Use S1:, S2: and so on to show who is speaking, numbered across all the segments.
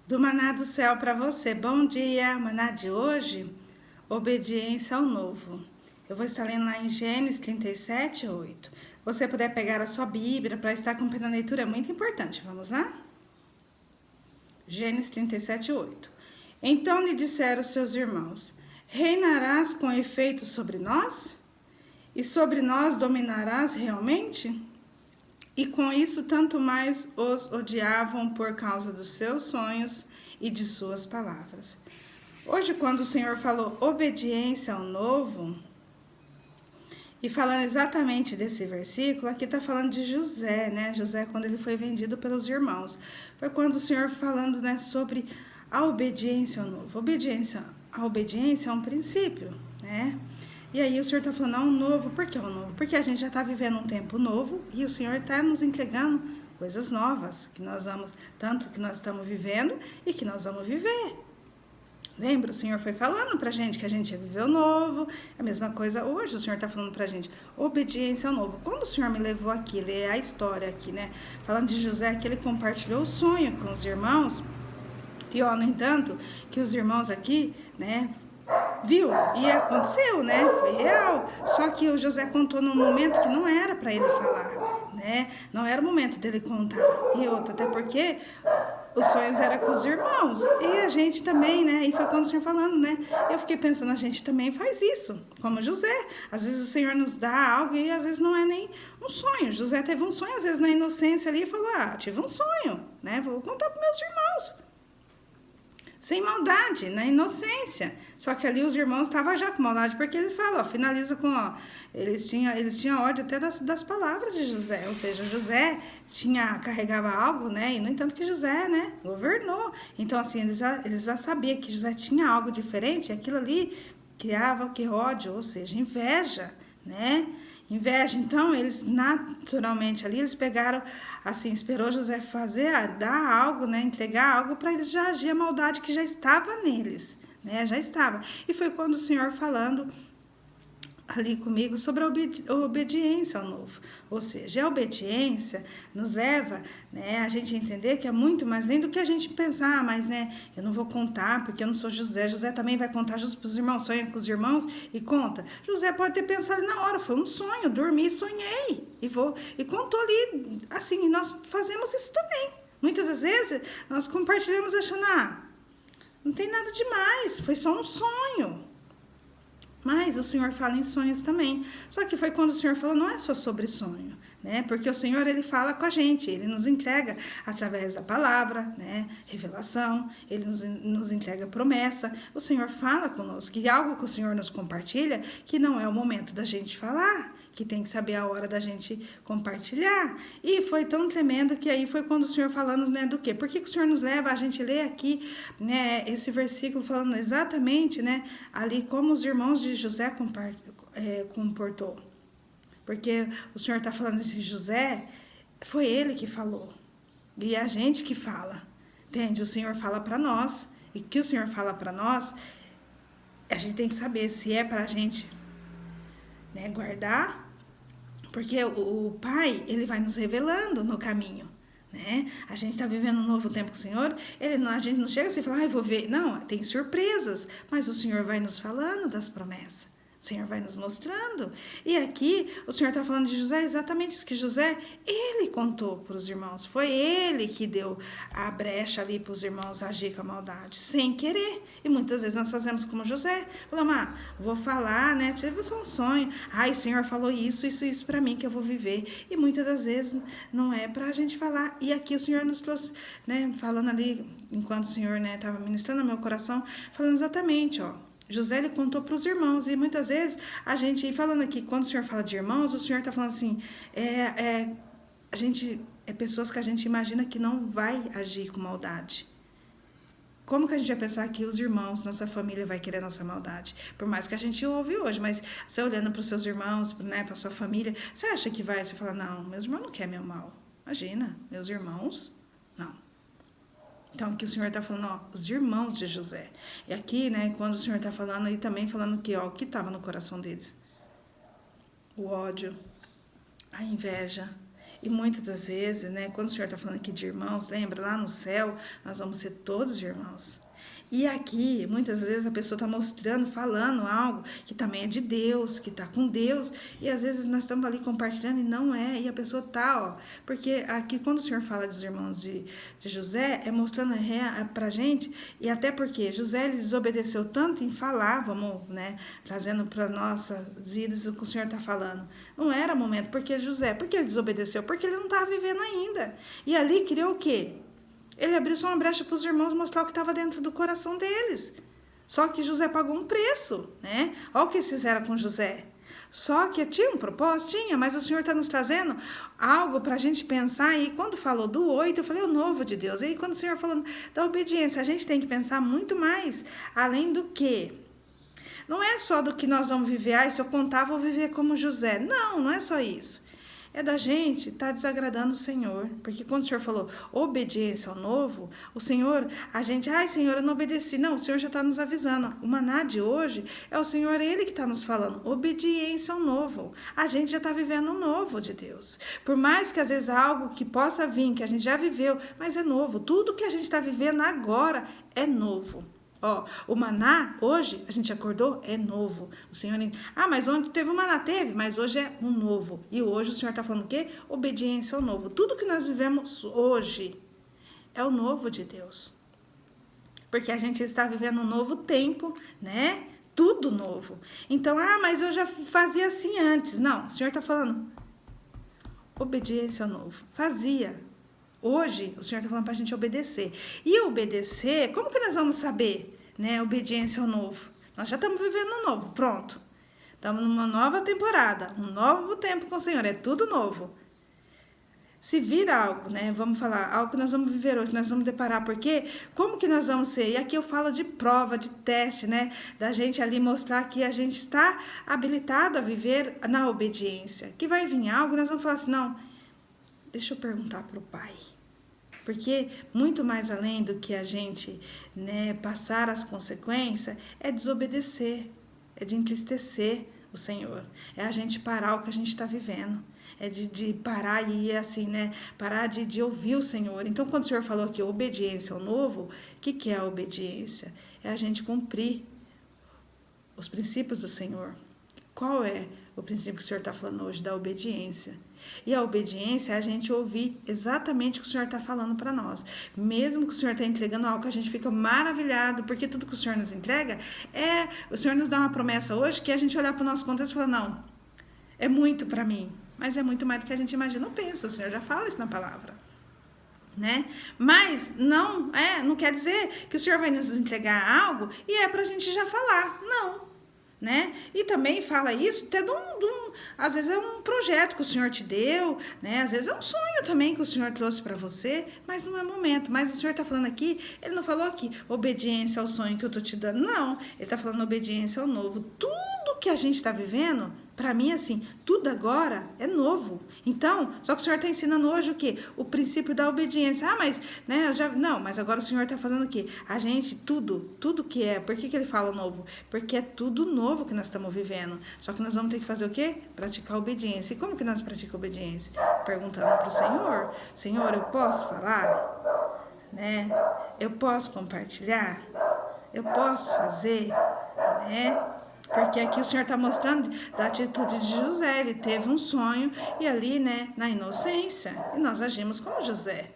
S1: Do maná do céu para você. Bom dia, maná de hoje, obediência ao novo. Eu vou estar lendo lá em Gênesis 37, 8. Você puder pegar a sua Bíblia para estar acompanhando a leitura, é muito importante. Vamos lá? Gênesis 37, 8. Então lhe disseram seus irmãos: reinarás com efeito sobre nós? E sobre nós dominarás realmente? E com isso, tanto mais os odiavam por causa dos seus sonhos e de suas palavras. Hoje, quando o Senhor falou obediência ao novo, e falando exatamente desse versículo, aqui está falando de José, né? José, quando ele foi vendido pelos irmãos. Foi quando o Senhor falando, né, sobre a obediência ao novo. A obediência é um princípio, né? E aí o Senhor está falando, um novo. Por que um novo? Porque a gente já está vivendo um tempo novo e o Senhor está nos entregando coisas novas, que nós vamos, tanto que nós estamos vivendo e que nós vamos viver. Lembra? O Senhor foi falando pra gente que a gente ia viver o novo. A mesma coisa hoje, o Senhor tá falando pra gente, obediência ao novo. Quando o Senhor me levou aqui, ler a história aqui, né? Falando de José, que ele compartilhou o sonho com os irmãos. E, ó, no entanto, que os irmãos aqui, né, viu? E aconteceu, né? Foi real. Só que o José contou num momento que não era para ele falar, né? Não era o momento dele contar. E outra, até porque os sonhos eram com os irmãos. E a gente também, né? E foi quando o Senhor falando, né? Eu fiquei pensando, a gente também faz isso, como José. Às vezes o Senhor nos dá algo e às vezes não é nem um sonho. José teve um sonho, às vezes na inocência ali, e falou, tive um sonho, né? Vou contar para meus irmãos. Sem maldade, na inocência. Só que ali os irmãos estavam já com maldade, porque eles falam, finaliza com, eles tinham ódio até das palavras de José. Ou seja, José carregava algo, né? E no entanto que José, né, governou. Então, assim, eles já sabiam que José tinha algo diferente, e aquilo ali criava o que? Ódio, ou seja, inveja, né? Inveja. Então, eles naturalmente ali, eles pegaram, assim, esperou José dar algo, né, entregar algo para eles já agir a maldade que já estava neles, né, já estava. E foi quando o Senhor falando ali comigo sobre a obediência ao novo. Ou seja, a obediência nos leva, né, a gente entender que é muito mais além do que a gente pensar, mas, né, eu não vou contar porque eu não sou José. José também vai contar justo para os irmãos, sonha com os irmãos e conta. José pode ter pensado na hora, foi um sonho, dormi, sonhei e contou ali, assim, nós fazemos isso também. Muitas das vezes nós compartilhamos achando, não tem nada demais, foi só um sonho. Mas o Senhor fala em sonhos também. Só que foi quando o Senhor falou, não é só sobre sonho, né? Porque o Senhor, ele fala com a gente, ele nos entrega através da palavra, né? Revelação, ele nos entrega promessa. O Senhor fala conosco, e algo que o Senhor nos compartilha, que não é o momento da gente falar, que tem que saber a hora da gente compartilhar. E foi tão tremendo que aí foi quando o Senhor falando, né, do quê? Por que o Senhor nos leva a gente ler aqui, né, esse versículo falando exatamente, né, ali como os irmãos de José comportou. Porque o Senhor está falando desse José, foi ele que falou. E é a gente que fala. Entende? O Senhor fala para nós. E que o Senhor fala para nós, a gente tem que saber se é para a gente, né, guardar. Porque o Pai, ele vai nos revelando no caminho, né? A gente está vivendo um novo tempo com o Senhor, a gente não chega assim e fala, vou ver. Não, tem surpresas, mas o Senhor vai nos falando das promessas. O Senhor vai nos mostrando. E aqui, o Senhor está falando de José, exatamente isso que José, ele contou para os irmãos. Foi ele que deu a brecha ali para os irmãos agir com a maldade, sem querer. E muitas vezes nós fazemos como José. Falamos, vou falar, né? Tive só um sonho. O Senhor falou isso para mim que eu vou viver. E muitas das vezes não é para a gente falar. E aqui o Senhor nos trouxe, né? Falando ali, enquanto o Senhor, né, estava ministrando no meu coração, falando exatamente, José, ele contou para os irmãos, e muitas vezes a gente, falando aqui, quando o Senhor fala de irmãos, o Senhor está falando assim, a gente, pessoas que a gente imagina que não vai agir com maldade. Como que a gente vai pensar que os irmãos, nossa família vai querer nossa maldade? Por mais que a gente ouve hoje, mas você olhando para os seus irmãos, né, para a sua família, você acha que vai, você fala, não, meus irmãos não querem meu mal. Imagina, meus irmãos, não. Então, aqui o Senhor está falando, os irmãos de José. E aqui, né, quando o Senhor está falando, e também falando que, o que estava no coração deles? O ódio, a inveja. E muitas das vezes, né, quando o Senhor está falando aqui de irmãos, lembra, lá no céu, nós vamos ser todos irmãos. E aqui, muitas vezes a pessoa está mostrando, falando algo que também é de Deus, que está com Deus, e às vezes nós estamos ali compartilhando e não é, e a pessoa tá, ó. Porque aqui, quando o Senhor fala dos irmãos de José, é mostrando pra gente, e até porque José ele desobedeceu tanto em falar, vamos, né, trazendo para nossas vidas o que o Senhor está falando. Não era momento, porque José, por que ele desobedeceu? Porque ele não estava vivendo ainda. E ali criou o quê? Ele abriu só uma brecha para os irmãos mostrar o que estava dentro do coração deles. Só que José pagou um preço, né? Olha o que eles fizeram com José. Só que tinha um propósito, tinha, mas o Senhor está nos trazendo algo para a gente pensar. E quando falou do 8, eu falei o novo de Deus. E aí quando o Senhor falou da obediência, a gente tem que pensar muito mais, além do que. Não é só do que nós vamos viver, se eu contar, vou viver como José. Não, não é só isso. É da gente estar desagradando o Senhor. Porque quando o Senhor falou obediência ao novo, o Senhor, a gente, Senhor, eu não obedeci. Não, o Senhor já está nos avisando. O maná de hoje é o Senhor, Ele que está nos falando. Obediência ao novo. A gente já está vivendo o novo de Deus. Por mais que às vezes algo que possa vir, que a gente já viveu, mas é novo. Tudo que a gente está vivendo agora é novo. Ó, o maná, hoje, a gente acordou, é novo. O Senhor, mas ontem teve o maná? Teve, mas hoje é um novo. E hoje o Senhor está falando o quê? Obediência ao novo. Tudo que nós vivemos hoje é o novo de Deus. Porque a gente está vivendo um novo tempo, né? Tudo novo. Então, mas eu já fazia assim antes. Não, o Senhor está falando obediência ao novo. Fazia. Hoje, o Senhor está falando para a gente obedecer. E obedecer, como que nós vamos saber, né? Obediência ao novo. Nós já estamos vivendo um novo, pronto. Estamos numa nova temporada, um novo tempo com o Senhor, é tudo novo. Se vir algo, né? Vamos falar, algo que nós vamos viver hoje, nós vamos deparar, porque como que nós vamos ser? E aqui eu falo de prova, de teste, né? Da gente ali mostrar que a gente está habilitado a viver na obediência. Que vai vir algo, nós vamos falar assim, não, deixa eu perguntar para o Pai. Porque muito mais além do que a gente, né, passar as consequências, é desobedecer, é de entristecer o Senhor. É a gente parar o que a gente está vivendo. É de parar e ir assim, né? Parar de ouvir o Senhor. Então, quando o Senhor falou aqui, obediência ao novo, o que é a obediência? É a gente cumprir os princípios do Senhor. Qual é o princípio que o Senhor está falando hoje? Da obediência. E a obediência é a gente ouvir exatamente o que o Senhor está falando para nós. Mesmo que o Senhor está entregando algo que a gente fica maravilhado, porque tudo que o Senhor nos entrega, o Senhor nos dá uma promessa hoje que a gente olhar para o nosso contexto e falar, não, é muito para mim, mas é muito mais do que a gente imagina ou pensa, o Senhor já fala isso na palavra. Né? Mas não quer dizer que o Senhor vai nos entregar algo e é para a gente já falar, não. Né? E também fala isso até às vezes é um projeto que o Senhor te deu, né? Às vezes é um sonho também que o Senhor trouxe para você, mas não é momento. Mas o Senhor está falando aqui, ele não falou aqui obediência ao sonho que eu tô te dando, não, ele está falando obediência ao novo. Tudo que a gente está vivendo, para mim, assim, tudo agora é novo. Então, só que o Senhor está ensinando hoje o quê? O princípio da obediência. Mas, né, mas agora o Senhor está fazendo o quê? A gente, tudo que é. Por que ele fala novo? Porque é tudo novo que nós estamos vivendo. Só que nós vamos ter que fazer o quê? Praticar a obediência. E como que nós praticamos a obediência? Perguntando para o Senhor. Senhor, eu posso falar? Né? Eu posso compartilhar? Eu posso fazer? Né? Porque aqui o Senhor está mostrando da atitude de José. Ele teve um sonho e ali, né, na inocência. E nós agimos como José.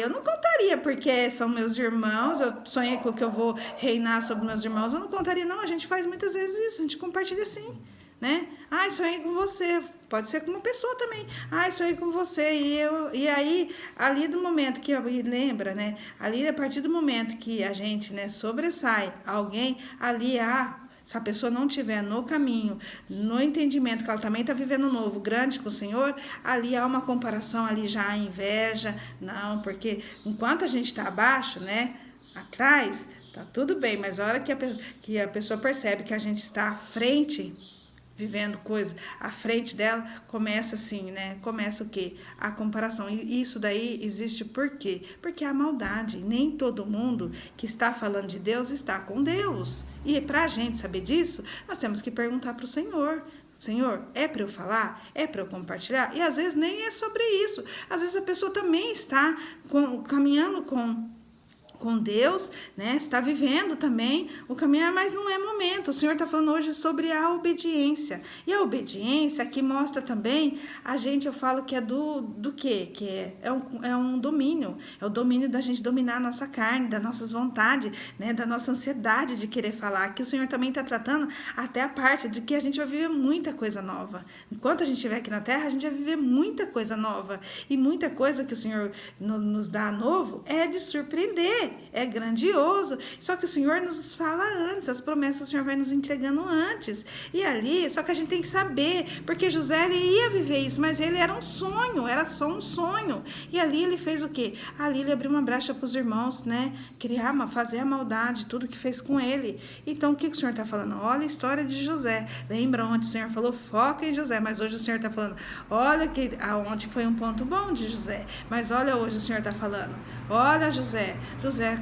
S1: Eu não contaria porque são meus irmãos, eu sonhei com que eu vou reinar sobre meus irmãos. Eu não contaria, não. A gente faz muitas vezes isso, a gente compartilha assim, né? Sonhei com você. Pode ser com uma pessoa também. Sonhei com você. E aí, ali do momento que, lembra, né? Ali, a partir do momento que a gente, né, sobressai alguém, ali se a pessoa não estiver no caminho, no entendimento que ela também está vivendo um novo, grande com o Senhor, ali há uma comparação, ali já há inveja. Não, porque enquanto a gente está abaixo, né, atrás, tá tudo bem, mas a hora que a pessoa percebe que a gente está à frente, vivendo coisa à frente dela, começa assim, né? Começa o quê? A comparação. E isso daí existe por quê? Porque há maldade. Nem todo mundo que está falando de Deus está com Deus. E para a gente saber disso, nós temos que perguntar para o Senhor. Senhor, é para eu falar? É para eu compartilhar? E às vezes nem é sobre isso. Às vezes a pessoa também está caminhando com Deus, né? Está vivendo também o caminhar, mas não é momento. O Senhor está falando hoje sobre a obediência. E a obediência aqui mostra também a gente, eu falo que é do quê? Que é um domínio. É o domínio da gente dominar a nossa carne, das nossas vontades, né? Da nossa ansiedade de querer falar. Aqui o Senhor também está tratando até a parte de que a gente vai viver muita coisa nova. Enquanto a gente estiver aqui na terra, a gente vai viver muita coisa nova. E muita coisa que o Senhor nos dá novo é de surpreender. É grandioso, só que o Senhor nos fala antes, as promessas o Senhor vai nos entregando antes, e ali, só que a gente tem que saber, porque José ele ia viver isso, mas ele era um sonho, era só um sonho, e ali ele fez o quê? Ali ele abriu uma brecha para os irmãos, né, fazer a maldade, tudo que fez com ele. Então o que o Senhor está falando? Olha a história de José, lembra onde o Senhor falou, foca em José, mas hoje o Senhor está falando, olha que aonde foi um ponto bom de José, mas olha hoje o Senhor está falando, olha José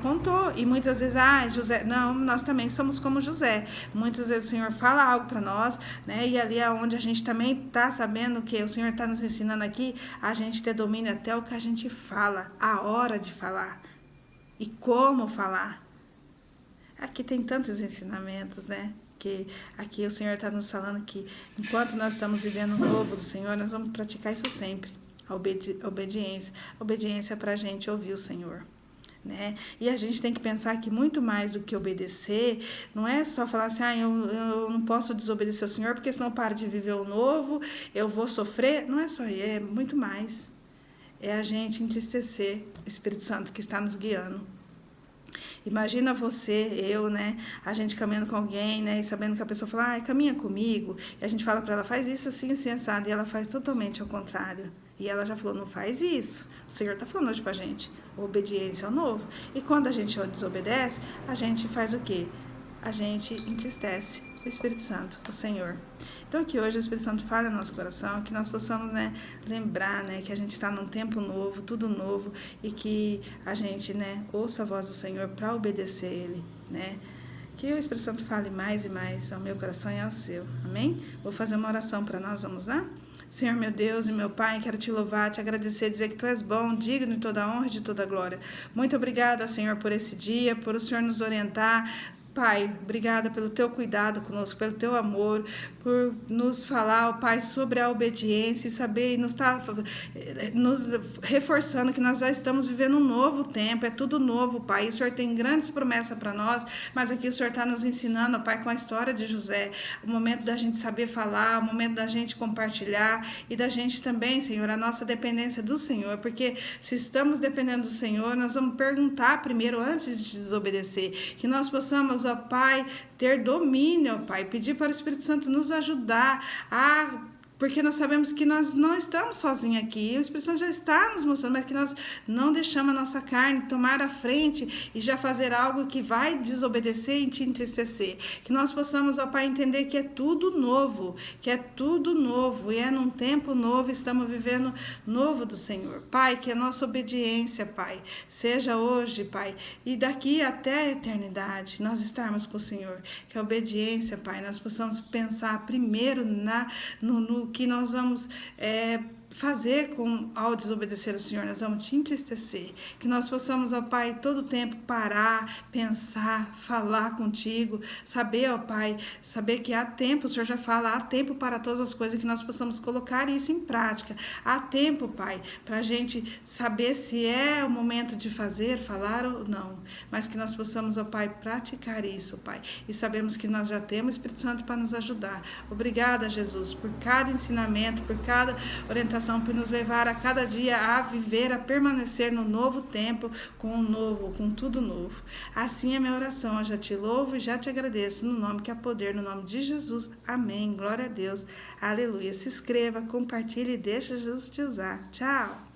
S1: contou, e muitas vezes, José, não, nós também somos como José, muitas vezes o Senhor fala algo para nós, né, e ali é onde a gente também está sabendo que o Senhor está nos ensinando aqui, a gente ter domínio até o que a gente fala, a hora de falar, e como falar. Aqui tem tantos ensinamentos, né, que aqui o Senhor está nos falando que enquanto nós estamos vivendo o novo do Senhor, nós vamos praticar isso sempre, a obediência para a gente ouvir o Senhor. Né? E a gente tem que pensar que muito mais do que obedecer, não é só falar assim, eu não posso desobedecer ao Senhor, porque senão eu paro de viver o novo, eu vou sofrer. Não é só isso, é muito mais. É a gente entristecer o Espírito Santo que está nos guiando. Imagina você, eu, né, a gente caminhando com alguém, né, e sabendo que a pessoa fala, caminha comigo, e a gente fala para ela, faz isso assim, assim, assado, e ela faz totalmente ao contrário. E ela já falou, não faz isso. O Senhor está falando hoje pra gente, obediência ao novo. E quando a gente desobedece, a gente faz o quê? A gente entristece o Espírito Santo, o Senhor. Então que hoje o Espírito Santo fale no nosso coração, que nós possamos, né, lembrar, né, que a gente está num tempo novo, tudo novo, e que a gente, né, ouça a voz do Senhor para obedecer Ele, né. Que o Espírito Santo fale mais e mais ao meu coração e ao seu. Amém? Vou fazer uma oração para nós, vamos lá? Senhor, meu Deus e meu Pai, quero te louvar, te agradecer, dizer que Tu és bom, digno de toda a honra e de toda a glória. Muito obrigada, Senhor, por esse dia, por o Senhor nos orientar. Pai, obrigada pelo Teu cuidado conosco, pelo Teu amor, por nos falar, ó Pai, sobre a obediência e saber, e nos reforçando que nós já estamos vivendo um novo tempo, é tudo novo, Pai. O Senhor tem grandes promessas para nós, mas aqui o Senhor está nos ensinando, ó Pai, com a história de José, o momento da gente saber falar, o momento da gente compartilhar e da gente também, Senhor, a nossa dependência do Senhor, porque se estamos dependendo do Senhor, nós vamos perguntar primeiro, antes de desobedecer, que nós possamos, ó Pai, ter domínio, ó Pai, pedir para o Espírito Santo nos ajudar porque nós sabemos que nós não estamos sozinhos aqui, o Espírito Santo já está nos mostrando, mas que nós não deixamos a nossa carne tomar a frente e já fazer algo que vai desobedecer e te entristecer. Que nós possamos, ó Pai, entender que é tudo novo, e é num tempo novo, estamos vivendo novo do Senhor. Pai, que a nossa obediência, Pai, seja hoje, Pai, e daqui até a eternidade, nós estarmos com o Senhor. Que a obediência, Pai, nós possamos pensar primeiro no que nós vamos fazer ao desobedecer ao Senhor, nós vamos te entristecer, que nós possamos, ó Pai, todo o tempo parar, pensar, falar contigo, saber, ó Pai, saber que há tempo, o Senhor já fala, há tempo para todas as coisas, que nós possamos colocar isso em prática, há tempo, Pai, para a gente saber se é o momento de falar ou não, mas que nós possamos, ó Pai, praticar isso, Pai, e sabemos que nós já temos o Espírito Santo para nos ajudar. Obrigada, Jesus, por cada ensinamento, por cada orientação, por nos levar a cada dia a viver, a permanecer no novo tempo, com tudo novo. Assim é minha oração, eu já te louvo e já te agradeço, no nome que há poder, no nome de Jesus. Amém. Glória a Deus. Aleluia. Se inscreva, compartilhe e deixa Jesus te usar. Tchau.